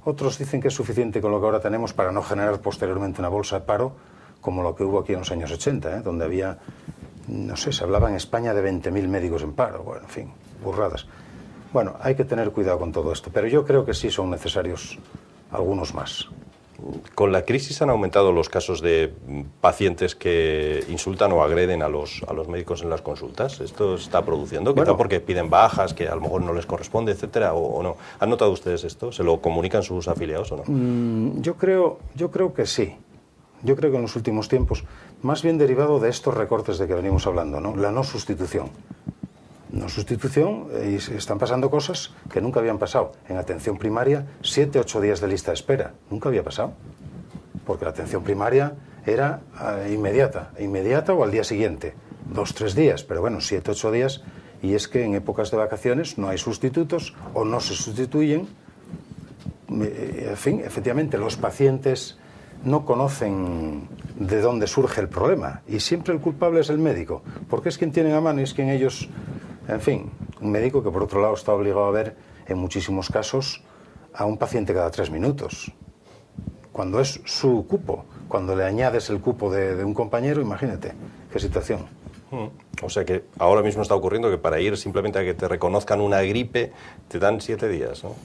Otros dicen que es suficiente con lo que ahora tenemos para no generar posteriormente una bolsa de paro como lo que hubo aquí en los años 80, donde había, no sé, se hablaba en España de 20.000 médicos en paro. Bueno, en fin, burradas. Bueno, hay que tener cuidado con todo esto, pero yo creo que sí son necesarios algunos más. Con la crisis han aumentado los casos de pacientes que insultan o agreden a los médicos en las consultas. ¿Esto está produciendo? Quizá porque piden bajas, que a lo mejor no les corresponde, etcétera, o no. ¿Han notado ustedes esto? ¿Se lo comunican sus afiliados o no? Yo creo que sí. Yo creo que en los últimos tiempos, más bien derivado de estos recortes de que venimos hablando, ¿no? La no sustitución. No sustitución, y están pasando cosas que nunca habían pasado. En atención primaria, 7, 8 días de lista de espera. Nunca había pasado. Porque la atención primaria era inmediata o al día siguiente. 2 o 3 días, pero bueno, 7 o 8 días, y es que en épocas de vacaciones no hay sustitutos o no se sustituyen. En fin, efectivamente, los pacientes no conocen de dónde surge el problema y siempre el culpable es el médico, porque es quien tienen a mano y es quien ellos, en fin, un médico que por otro lado está obligado a ver en muchísimos casos a un paciente cada 3 minutos, cuando es su cupo. Cuando le añades el cupo de un compañero, imagínate qué situación. O sea que ahora mismo está ocurriendo que para ir simplemente a que te reconozcan una gripe te dan 7 días, ¿no?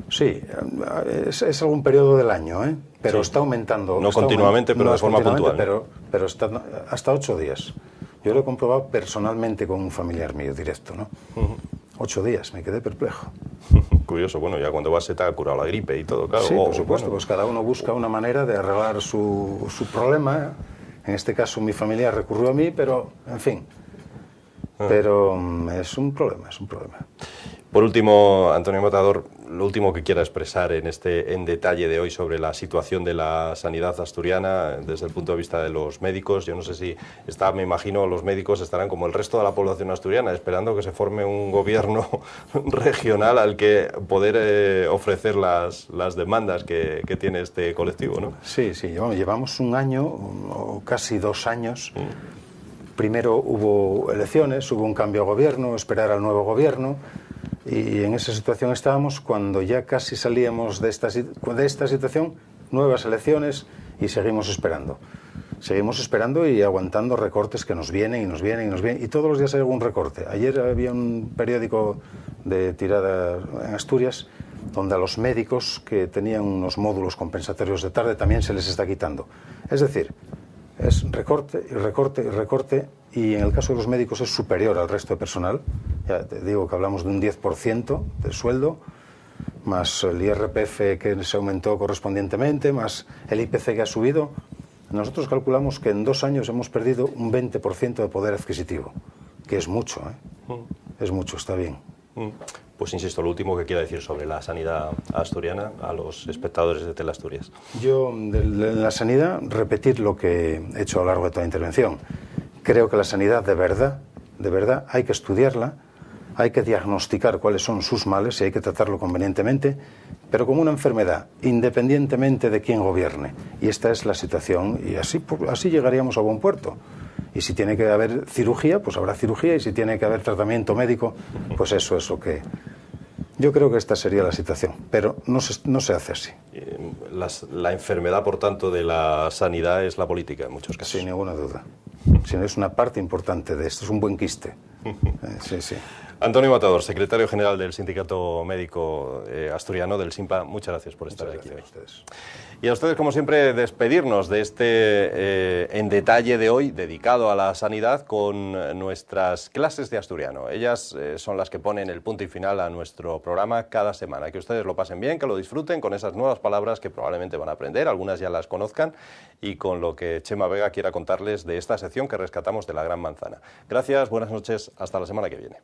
Sí, es algún periodo del año, pero sí, está aumentando. No continuamente, pero de forma puntual. Pero está hasta 8 días. Yo lo he comprobado personalmente con un familiar mío directo, ¿no? 8 días, me quedé perplejo. Curioso, bueno, ya cuando vas se te ha curado la gripe y todo, claro. Sí, por supuesto, pues cada uno busca una manera de arreglar su problema. En este caso mi familia recurrió a mí, pero, en fin, pero es un problema, es un problema. Por último, Antonio Matador, lo último que quiera expresar en detalle de hoy sobre la situación de la sanidad asturiana desde el punto de vista de los médicos. Yo no sé si me imagino, los médicos estarán como el resto de la población asturiana, esperando que se forme un gobierno regional al que poder ofrecer las demandas que tiene este colectivo, ¿no? Sí, sí, llevamos un año o casi 2 años. Primero hubo elecciones, hubo un cambio de gobierno, esperar al nuevo gobierno. Y en esa situación estábamos cuando ya casi salíamos de esta situación, nuevas elecciones, y seguimos esperando. Seguimos esperando y aguantando recortes que nos vienen y nos vienen y nos vienen. Y todos los días hay algún recorte. Ayer había un periódico de tirada en Asturias donde a los médicos que tenían unos módulos compensatorios de tarde también se les está quitando. Es decir, es recorte y recorte y recorte, y en el caso de los médicos es superior al resto de personal. Ya te digo que hablamos de un 10% del sueldo, más el IRPF que se aumentó correspondientemente, más el IPC que ha subido. Nosotros calculamos que en 2 años hemos perdido un 20% de poder adquisitivo, que es mucho, es mucho, está bien. Pues insisto, lo último que quiera decir sobre la sanidad asturiana a los espectadores de Teleasturias. Yo, de la sanidad, repetir lo que he hecho a lo largo de toda la intervención. Creo que la sanidad, de verdad, hay que estudiarla, hay que diagnosticar cuáles son sus males y hay que tratarlo convenientemente, pero como una enfermedad, independientemente de quién gobierne. Y esta es la situación, y así llegaríamos a buen puerto. Y si tiene que haber cirugía, pues habrá cirugía, y si tiene que haber tratamiento médico, pues eso es lo que... Yo creo que esta sería la situación, pero no se hace así. La enfermedad, por tanto, de la sanidad es la política, en muchos casos. Sin ninguna duda. Es una parte importante de esto, es un buen quiste. Sí, sí. Antonio Matador, secretario general del Sindicato Médico Asturiano, del SINPA, muchas gracias por estar aquí hoy. Y a ustedes, como siempre, despedirnos de este en detalle de hoy, dedicado a la sanidad, con nuestras clases de asturiano. Ellas son las que ponen el punto y final a nuestro programa cada semana. Que ustedes lo pasen bien, que lo disfruten con esas nuevas palabras que probablemente van a aprender, algunas ya las conozcan, y con lo que Chema Vega quiera contarles de esta sección que rescatamos de la Gran Manzana. Gracias, buenas noches, hasta la semana que viene.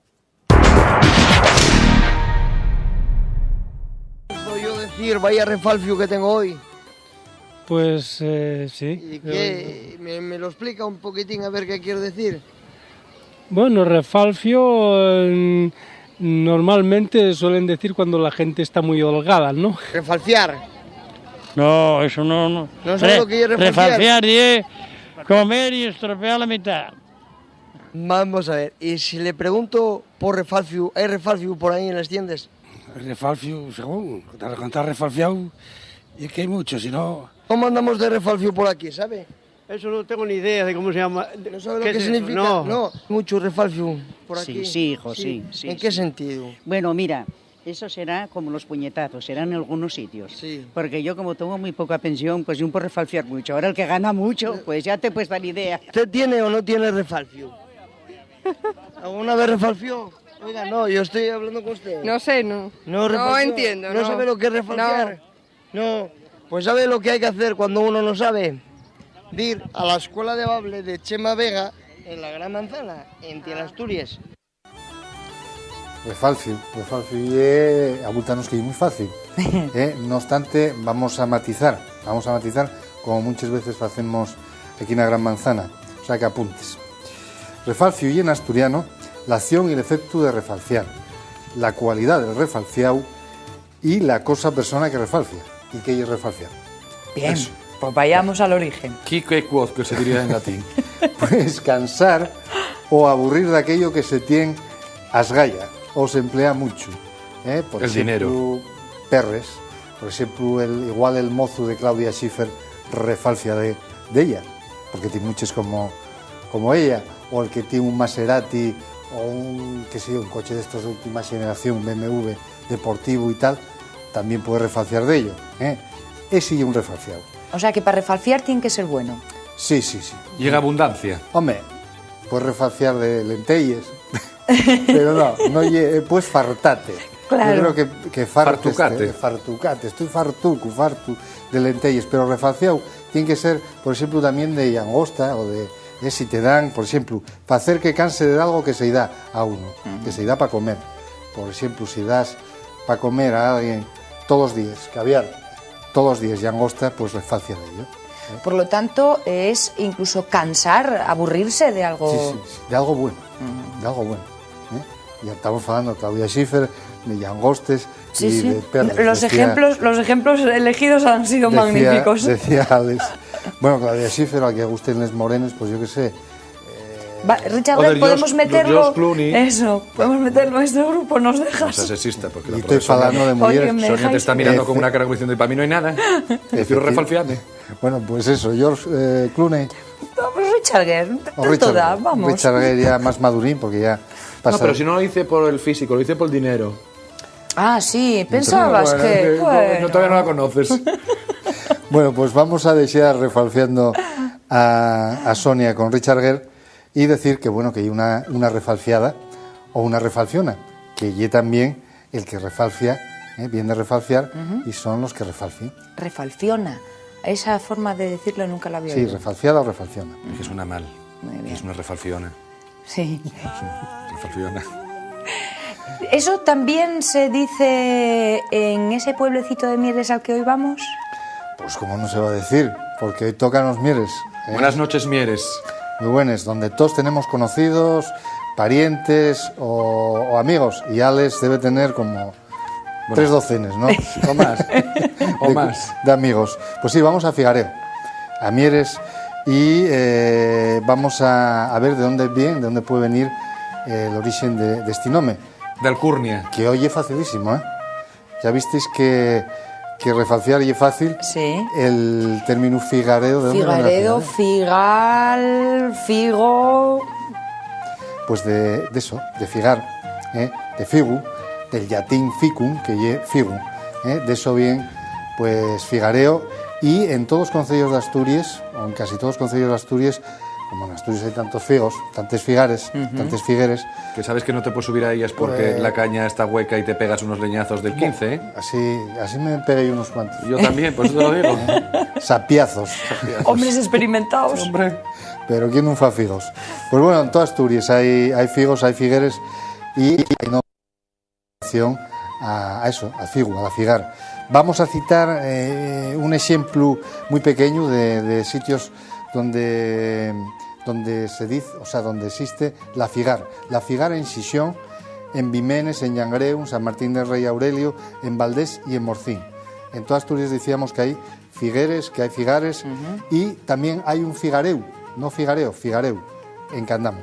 ¿Puedo yo decir, vaya refalfio que tengo hoy? Pues sí. ¿Y qué? ¿Me lo explica un poquitín a ver qué quiero decir? Bueno, refalfio normalmente suelen decir cuando la gente está muy holgada, ¿no? ¿Refalfiar? No, eso no. ¿No sabes lo que es refalfiar? Refalfiar es comer y estropear la mitad. Vamos a ver, y si le pregunto por refalfio, ¿hay refalfio por ahí en las tiendas? Refalfio, según, contar refalfiado, y es que hay mucho, si no... ¿Cómo andamos de refalfio por aquí, sabe? Eso no tengo ni idea de cómo se llama. ¿No sabe lo que significa? No, mucho refalfio por aquí. Sí, hijo, sí. ¿En qué sentido? Bueno, mira, eso será como los puñetazos, será en algunos sitios. Sí. Porque yo, como tengo muy poca pensión, pues yo no puedo refalfiar mucho. Ahora el que gana mucho, pues ya te puedes dar idea. ¿Usted tiene o no tiene refalfio? ¿Alguna vez refalfió? Oiga, no, yo estoy hablando con usted. No sé, no. No entiendo. ¿No sabe lo que es refalfiar? No. Pues ¿sabe lo que hay que hacer cuando uno no sabe? Ir a la escuela de bable de Chema Vega en la Gran Manzana, en Teleasturias. Refalfio é abultanos que é moi fácil. No obstante, vamos a matizar, como muchas veces facemos aquí na Gran Manzana, o sea que apuntes. Refalcio y en asturiano, la acción y el efecto de refalciar, la cualidad del refalciau y la cosa persona que refalcia. ¿Y qué es refalciar? Bien, pues vayamos al origen. Quique quod, que se diría en latín. Pues cansar o aburrir de aquello que se tiene asgalla o se emplea mucho. Por el ejemplo, dinero. Perres, por ejemplo, igual el mozo de Claudia Schiffer refalcia de ella, porque tiene muchos como ella, o el que tiene un Maserati o un coche de estos de última generación, un BMW deportivo y tal, también puede refalciar de ello. Ese es un refalciado. O sea que para refalciar tiene que ser bueno. Sí. Y en abundancia. Hombre, puedes refalciar de lentillas, pero no puedes fartate. Claro. Yo creo que fartucate. Fartucate, estoy fartu de lentillas, pero refalciado tiene que ser, por ejemplo, también de langosta o de si te dan, por ejemplo, para hacer que canse de algo que se da a uno, que se da para comer. Por ejemplo, si das para comer a alguien todos los días, caviar, todos los días langosta, pues refalcia de ello. Por lo tanto, es incluso cansar, aburrirse de algo... Sí, de algo bueno, de algo bueno. Ya estamos hablando de Claudia Schiffer, de llangostes y de perros. Los ejemplos elegidos han sido magníficos. Decía Alex. Bueno, Claudia Schiffer, a que gusten les morenes, pues yo qué sé. Richard, podemos meterlo. Eso, podemos meterlo en este grupo, nos dejas. No seas sexista, porque y estoy hablando de mujeres. Sonia te está mirando con una cara como diciendo, y para mí no hay nada. Prefiero refalfiarme. Bueno, pues eso, George Clooney. Richard Gere, toda, vamos. Richard Gere ya más madurín, porque ya pasa. No, pero si no lo hice por el físico, lo hice por el dinero. Ah, sí, pensabas que... No, todavía no la conoces. Bueno, pues vamos a desear refalfiando a Sonia con Richard Gere y decir que bueno, que hay una refalfiada o una refalciona, que y también el que refalfia, viene de refalfiar, y son los que refalfian. Refalciona. Esa forma de decirlo nunca la había oído. Sí, refalfiada o refalciona. Es que suena mal. Muy bien. Es una refalciona. Sí. Refalciona. ¿Eso también se dice en ese pueblecito de Mieres al que hoy vamos? Pues como no se va a decir, porque hoy tocan los Mieres. Buenas noches, Mieres. Muy buenas, donde todos tenemos conocidos, parientes o amigos. Y Alex debe tener como 3 docenas, ¿no? O más. O más. De amigos. Pues sí, vamos a Figareo, a Mieres, y vamos a ver de dónde puede venir el origen de este nombre. De Alcurnia. Que hoy es facilísimo, ¿eh? Ya visteis que refalciar y es fácil. Sí. El término figareo. ¿De Figaredo, figal, figo. Pues de eso, de figar, de figu, del latín ficum, que es figu. De eso bien, pues figareo. Y en todos los concellos de Asturias, o en casi todos los concellos de Asturias, como en Asturias hay tantos figos, tantos figares, tantos figueres. Que sabes que no te puedes subir a ellas porque la caña está hueca y te pegas unos leñazos del 15, ¿eh? Así me pegué yo unos cuantos. Yo también, por eso te lo digo. Sapiazos. Hombres experimentados. Hombre. Pero ¿quién no fa figos? Pues bueno, en toda Asturias hay figos, hay figueres y hay una opción a eso, al figu, a la figar. Vamos a citar un ejemplo muy pequeño de sitios donde se dice, o sea, donde existe la figar en Xixón, en Vimenes, en Llangreu, en San Martín del Rey Aurelio, en Valdés y en Morcín. En toda Asturias decíamos que hay figueres, que hay figares, y también hay un figareu, no figareo, figareu, en Candamo,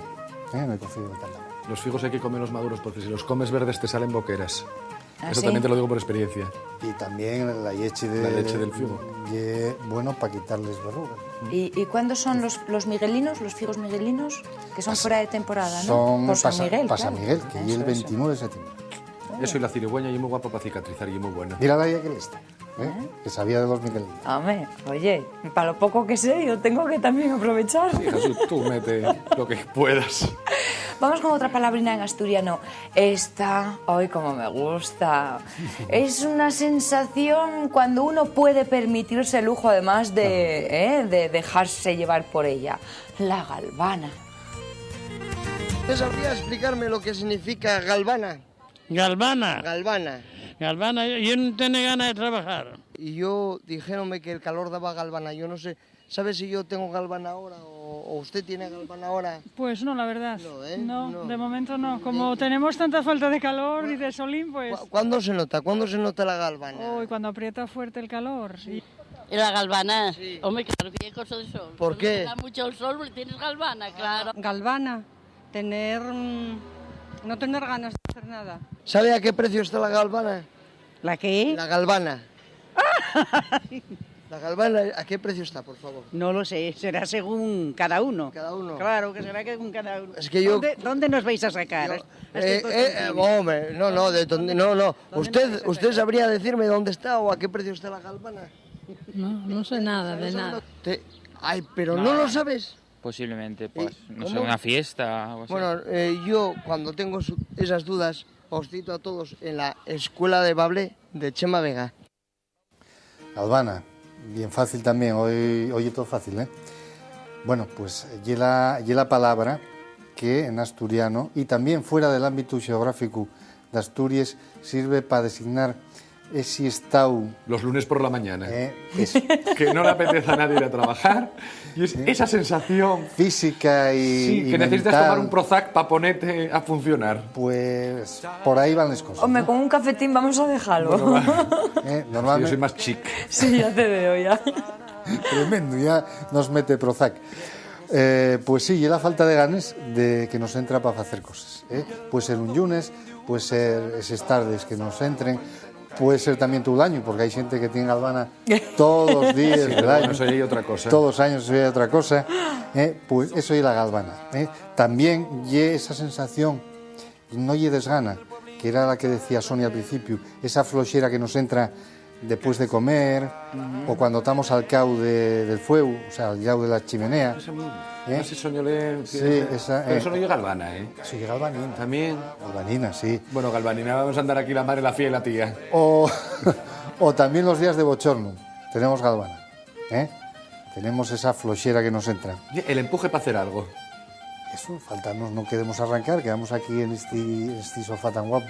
en el concello de Candamo. Los figos hay que comerlos maduros porque si los comes verdes te salen boqueras. ¿Ah, Eso sí? también te lo digo por experiencia. Y también la leche del figo. Bueno, para quitarles verrugas. ¿Y cuándo son los miguelinos, los figos miguelinos? Que son fuera de temporada, ¿no? Son Por San Miguel, San claro. Miguel, que es el 29 de septiembre. Eso y la cirigüeña y es muy guapo para cicatrizar y es muy buena. Mira la que está, que sabía de los miguelinos. Hombre, oye, para lo poco que sé, yo tengo que también aprovechar. Sí, Jesús, tú mete lo que puedas. Vamos con otra palabrina en asturiano. Esta, hoy como me gusta. Es una sensación cuando uno puede permitirse el lujo, además de dejarse llevar por ella. La galvana. ¿Usted sabría explicarme lo que significa galvana? Galvana. Galvana. Galvana, yo no tengo ganas de trabajar. Y yo, dijéronme que el calor daba galvana. Yo no sé ¿Sabe si yo tengo galván ahora o usted tiene galván ahora? Pues no, la verdad. No, ¿eh? No, de momento no. Como tenemos tanta falta de calor y de solín, pues... ¿Cuándo se nota? ¿Cuándo se nota la galvana? Hoy, cuando aprieta fuerte el calor. ¿Y la galvana? Sí. Hombre, claro que hay cosa de sol. ¿Por qué? Cuando te da mucho el sol, tienes galvana, claro. Galvana, no tener ganas de hacer nada. ¿Sabe a qué precio está la galvana? ¿La qué? La galvana. ¿La galvana a qué precio está, por favor? No lo sé, será según cada uno. ¿Cada uno? Claro, que será según cada uno. Es que yo... ¿Dónde nos vais a sacar? Hombre, no, de dónde, no. ¿Usted sabría decirme dónde está o a qué precio está la galvana? No sé nada de nada. Ay, pero no lo sabes. Posiblemente, pues, no sé, una fiesta o así. Bueno, yo cuando tengo esas dudas os cito a todos en la Escuela de Bable de Chema Vega. Galvana, bien fácil también, hoy todo fácil, ¿eh? Bueno, pues y la palabra que en asturiano y también fuera del ámbito geográfico de Asturias sirve para designar ese estado... Los lunes por la mañana. Que no le apetece a nadie ir a trabajar. Y es esa sensación... Física y que necesitas mental. tomar un Prozac para ponerte a funcionar. Pues por ahí van las cosas. Hombre, con un cafetín vamos a dejarlo. Bueno, normalmente... Yo soy más chic. Sí, ya te veo, ya. Tremendo, ya nos mete Prozac. Pues sí, y la falta de ganas de que nos entra para hacer cosas. Puede ser un lunes, puede ser esas tardes que nos entren, puede ser también todo el año, porque hay gente que tiene galvana todos los días del año. Eso hay otra cosa. Todos los años hay otra cosa. Pues eso es la galvana. También y esa sensación, no y desgana, que era la que decía Sonia al principio, esa floxera que nos entra después de comer, o cuando estamos al cau del fuego, o sea, al cau de la chimenea. Ese soñolé... Sí, esa... Pero eso no llega galvana, ¿eh? Sí, galvanina. También. Galvanina, sí. Bueno, galvanina, vamos a andar aquí la madre, la fía y la tía. O también los días de bochorno, tenemos galvana, Tenemos esa floxera que nos entra. El empuje para hacer algo. Eso, faltarnos, no queremos arrancar, quedamos aquí en este sofá tan guapo.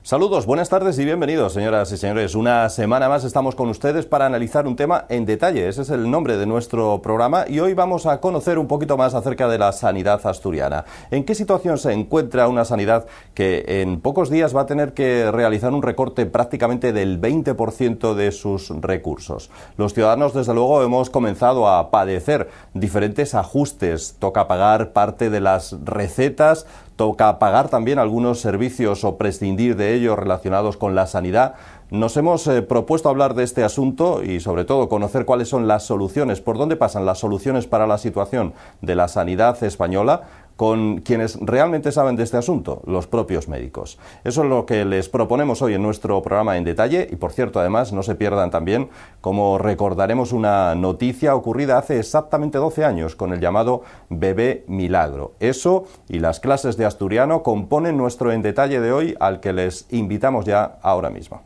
Saludos, buenas tardes y bienvenidos, señoras y señores. Una semana más estamos con ustedes para analizar un tema en detalle. Ese es el nombre de nuestro programa y hoy vamos a conocer un poquito más acerca de la sanidad asturiana. ¿En qué situación se encuentra una sanidad que en pocos días va a tener que realizar un recorte prácticamente del 20% de sus recursos? Los ciudadanos, desde luego, hemos comenzado a padecer diferentes ajustes. Toca pagar parte de las recetas, toca pagar también algunos servicios o prescindir de ellos relacionados con la sanidad. Nos hemos propuesto hablar de este asunto y sobre todo conocer cuáles son las soluciones, por dónde pasan las soluciones para la situación de la sanidad española, con quienes realmente saben de este asunto, los propios médicos. Eso es lo que les proponemos hoy en nuestro programa en detalle y, por cierto, además, no se pierdan también cómo recordaremos una noticia ocurrida hace exactamente 12 años con el llamado bebé milagro. Eso y las clases de asturiano componen nuestro en detalle de hoy, al que les invitamos ya ahora mismo.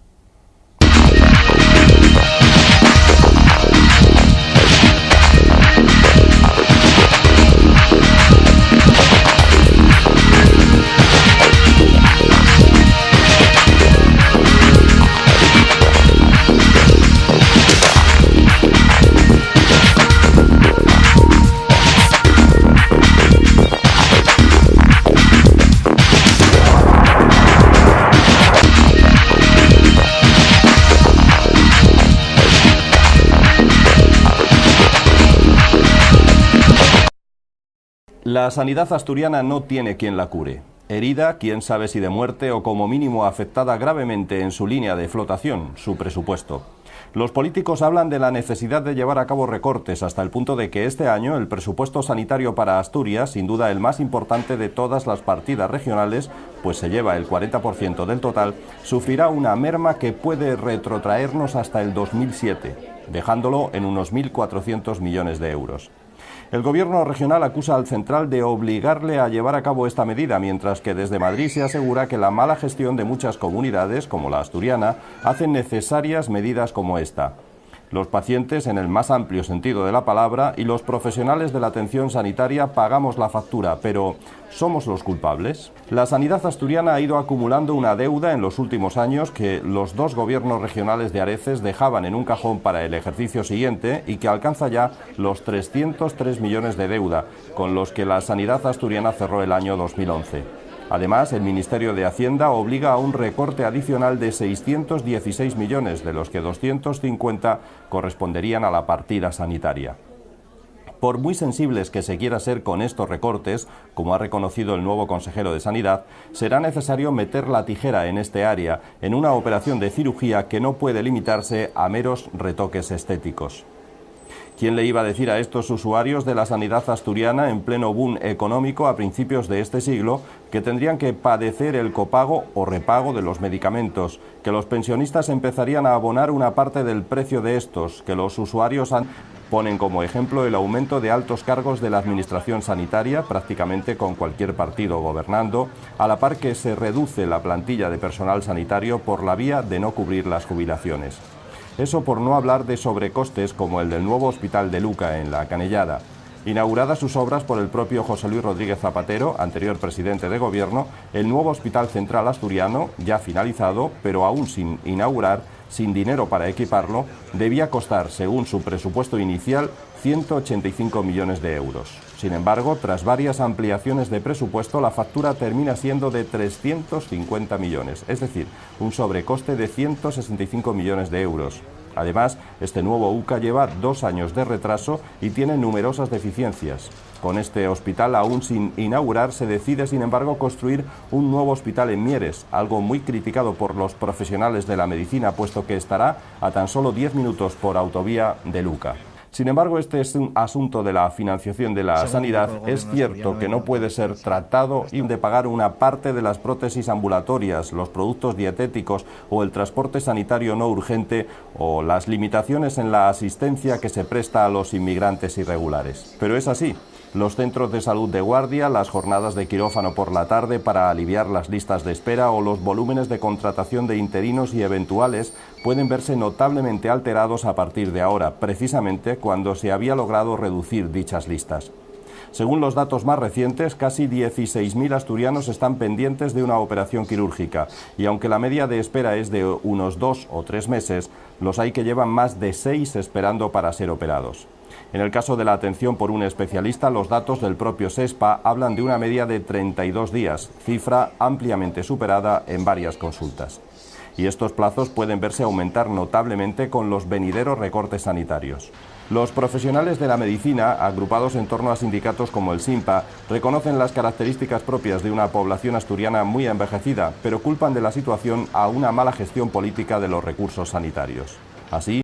La sanidad asturiana no tiene quien la cure. Herida, quién sabe si de muerte o como mínimo afectada gravemente en su línea de flotación, su presupuesto. Los políticos hablan de la necesidad de llevar a cabo recortes hasta el punto de que este año el presupuesto sanitario para Asturias, sin duda el más importante de todas las partidas regionales, pues se lleva el 40% del total, sufrirá una merma que puede retrotraernos hasta el 2007, dejándolo en unos 1.400 millones de euros. El gobierno regional acusa al central de obligarle a llevar a cabo esta medida, mientras que desde Madrid se asegura que la mala gestión de muchas comunidades, como la asturiana, hacen necesarias medidas como esta. Los pacientes, en el más amplio sentido de la palabra, y los profesionales de la atención sanitaria pagamos la factura, pero ¿somos los culpables? La sanidad asturiana ha ido acumulando una deuda en los últimos años que los dos gobiernos regionales de Areces dejaban en un cajón para el ejercicio siguiente y que alcanza ya los 303 millones de deuda, con los que la sanidad asturiana cerró el año 2011. Además, el Ministerio de Hacienda obliga a un recorte adicional de 616 millones, de los que 250 corresponderían a la partida sanitaria. Por muy sensibles que se quiera ser con estos recortes, como ha reconocido el nuevo consejero de Sanidad, será necesario meter la tijera en este área, en una operación de cirugía que no puede limitarse a meros retoques estéticos. ¿Quién le iba a decir a estos usuarios de la sanidad asturiana en pleno boom económico a principios de este siglo que tendrían que padecer el copago o repago de los medicamentos, que los pensionistas empezarían a abonar una parte del precio de estos, que los usuarios ponen como ejemplo el aumento de altos cargos de la administración sanitaria, prácticamente con cualquier partido gobernando, a la par que se reduce la plantilla de personal sanitario por la vía de no cubrir las jubilaciones? Eso por no hablar de sobrecostes como el del nuevo hospital de Luca en La Canellada. Inauguradas sus obras por el propio José Luis Rodríguez Zapatero, anterior presidente de gobierno, el nuevo Hospital Central Asturiano, ya finalizado, pero aún sin inaugurar, sin dinero para equiparlo, debía costar, según su presupuesto inicial, 185 millones de euros. Sin embargo, tras varias ampliaciones de presupuesto, la factura termina siendo de 350 millones, es decir, un sobrecoste de 165 millones de euros. Además, este nuevo UCA lleva 2 años de retraso y tiene numerosas deficiencias. Con este hospital aún sin inaugurar, se decide, sin embargo, construir un nuevo hospital en Mieres, algo muy criticado por los profesionales de la medicina, puesto que estará a tan solo 10 minutos por autovía de Luca. Sin embargo, este es un asunto de la financiación de la sanidad. Es cierto que no puede ser tratado y de pagar una parte de las prótesis ambulatorias, los productos dietéticos o el transporte sanitario no urgente o las limitaciones en la asistencia que se presta a los inmigrantes irregulares. Pero es así. Los centros de salud de guardia, las jornadas de quirófano por la tarde para aliviar las listas de espera o los volúmenes de contratación de interinos y eventuales pueden verse notablemente alterados a partir de ahora, precisamente cuando se había logrado reducir dichas listas. Según los datos más recientes, casi 16.000 asturianos están pendientes de una operación quirúrgica y aunque la media de espera es de unos 2 o 3 meses, los hay que llevan más de 6 esperando para ser operados. En el caso de la atención por un especialista, los datos del propio SESPA hablan de una media de 32 días, cifra ampliamente superada en varias consultas. Y estos plazos pueden verse aumentar notablemente con los venideros recortes sanitarios. Los profesionales de la medicina, agrupados en torno a sindicatos como el SINPA, reconocen las características propias de una población asturiana muy envejecida, pero culpan de la situación a una mala gestión política de los recursos sanitarios. Así,